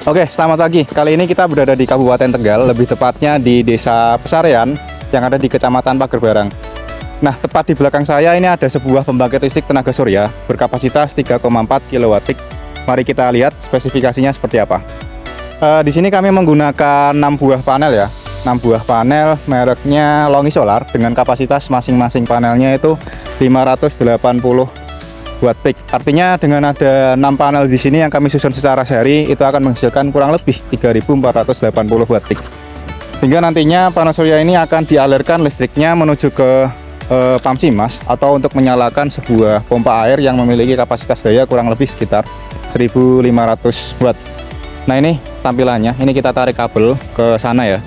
Oke, selamat pagi. Kali ini kita berada di Kabupaten Tegal, lebih tepatnya di Desa Pesarean yang ada di Kecamatan Pagerbarang. Nah, tepat di belakang saya ini ada sebuah pembangkit listrik tenaga surya berkapasitas 3,4 kW peak. Mari kita lihat spesifikasinya seperti apa. Di sini kami menggunakan 6 buah panel ya. 6 buah panel mereknya Longi Solar dengan kapasitas masing-masing panelnya itu 580 watt peak. Artinya dengan ada 6 panel di sini yang kami susun secara seri itu akan menghasilkan kurang lebih 3480 watt peak. Sehingga nantinya panel surya ini akan dialirkan listriknya menuju ke Pamsimas atau untuk menyalakan sebuah pompa air yang memiliki kapasitas daya kurang lebih sekitar 1500 watt. Nah, ini tampilannya. Ini kita tarik kabel ke sana ya.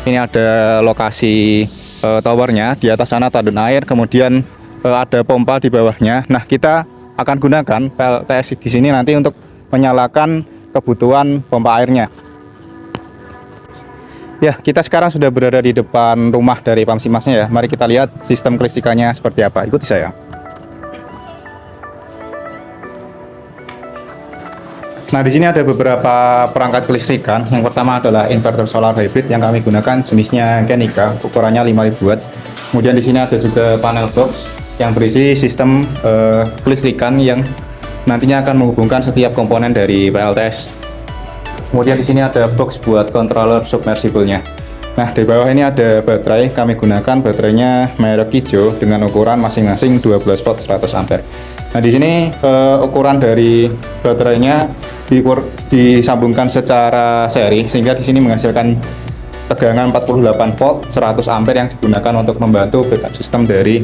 Ini ada lokasi towernya, di atas sana tandun air, kemudian ada pompa di bawahnya. Nah, kita akan gunakan PLTS di sini nanti untuk menyalakan kebutuhan pompa airnya. Ya, kita sekarang sudah berada di depan rumah dari Pamsimasnya ya. Mari kita lihat sistem kelistrikannya seperti apa. Ikuti saya. Nah, di sini ada beberapa perangkat kelistrikan. Yang pertama adalah inverter solar hybrid yang kami gunakan jenisnya Kenika, ukurannya 5000 watt. Kemudian di sini ada juga panel box yang berisi sistem kelistrikan yang nantinya akan menghubungkan setiap komponen dari PLTS. Kemudian di sini ada box buat controller submersible-nya. Nah, di bawah ini ada baterai. Kami gunakan baterainya merek hijau dengan ukuran masing-masing 12 volt 100 ampere. Nah, di sini ukuran dari baterainya disambungkan secara seri sehingga di sini menghasilkan tegangan 48 volt 100 ampere yang digunakan untuk membantu backup sistem dari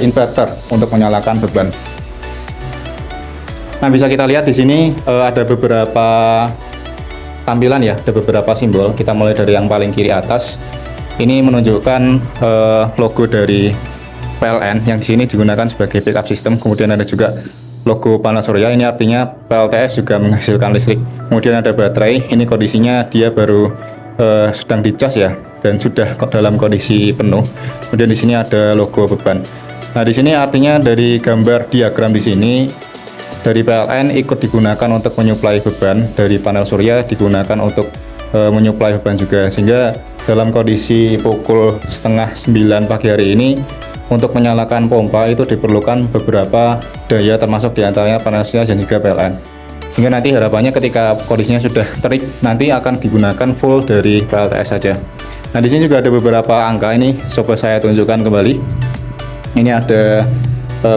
inverter untuk menyalakan beban. Nah, bisa kita lihat di sini ada beberapa tampilan ya, ada beberapa simbol. Kita mulai dari yang paling kiri atas. Ini menunjukkan logo dari PLN yang di sini digunakan sebagai backup system. Kemudian ada juga logo panel surya, ini artinya PLTS juga menghasilkan listrik. Kemudian ada baterai, ini kondisinya dia baru sedang dicas ya dan sudah dalam kondisi penuh. Kemudian di sini ada logo beban. Nah, di sini artinya dari gambar diagram di sini dari PLN ikut digunakan untuk menyuplai beban, dari panel surya digunakan untuk menyuplai beban juga, sehingga dalam kondisi pukul setengah 9 pagi hari ini untuk menyalakan pompa itu diperlukan beberapa daya, termasuk diantaranya panel surya dan juga PLN. Sehingga nanti harapannya ketika kondisinya sudah terik, nanti akan digunakan full dari PLTS saja. Nah, di sini juga ada beberapa angka, ini coba saya tunjukkan kembali. Ini ada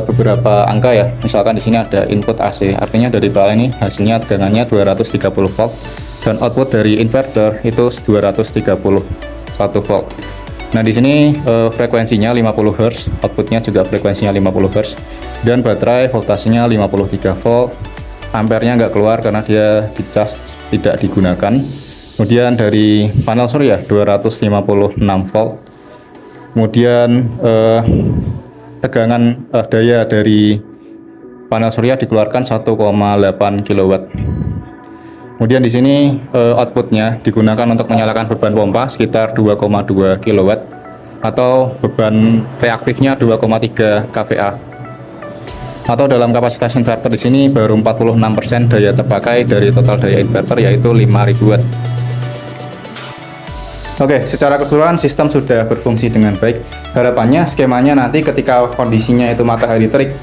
beberapa angka ya. Misalkan di sini ada input AC, artinya dari PLN ini hasilnya tegangannya 230 volt dan output dari inverter itu 231 volt. Nah, di sini frekuensinya 50 Hz, outputnya juga frekuensinya 50 Hz, dan baterai voltasenya 53 volt. Ampernya nggak keluar karena dia dicas tidak digunakan. Kemudian dari panel surya 256 volt. Kemudian tegangan daya dari panel surya dikeluarkan 1,8 kW. Kemudian di sini outputnya digunakan untuk menyalakan beban pompa sekitar 2,2 kW atau beban reaktifnya 2,3 kVA. Atau dalam kapasitas inverter di sini baru 46% daya terpakai dari total daya inverter, yaitu 5000 watt. Oke, secara keseluruhan sistem sudah berfungsi dengan baik. Harapannya skemanya nanti ketika kondisinya itu matahari terik,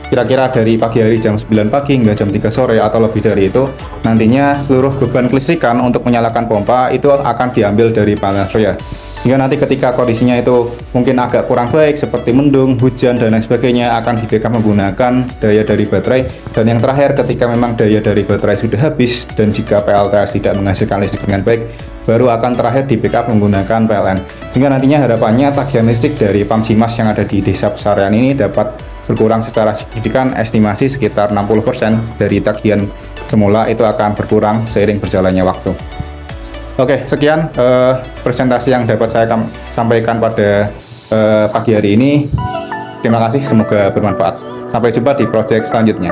kira-kira dari pagi hari jam 9 pagi hingga jam 3 sore atau lebih dari itu, nantinya seluruh beban kelistrikan untuk menyalakan pompa itu akan diambil dari panel surya. Hingga nanti ketika kondisinya itu mungkin agak kurang baik seperti mendung, hujan, dan lain sebagainya, akan di-backup menggunakan daya dari baterai. Dan yang terakhir, ketika memang daya dari baterai sudah habis dan jika PLTS tidak menghasilkan listrik dengan baik, baru akan terakhir di-backup menggunakan PLN. Sehingga nantinya harapannya tagihan listrik dari Pamsimas yang ada di Desa Pesarean ini dapat berkurang secara signifikan, estimasi sekitar 60% dari tagihan semula itu akan berkurang seiring berjalannya waktu. Oke, sekian presentasi yang dapat saya sampaikan pada pagi hari ini. Terima kasih, semoga bermanfaat. Sampai jumpa di proyek selanjutnya.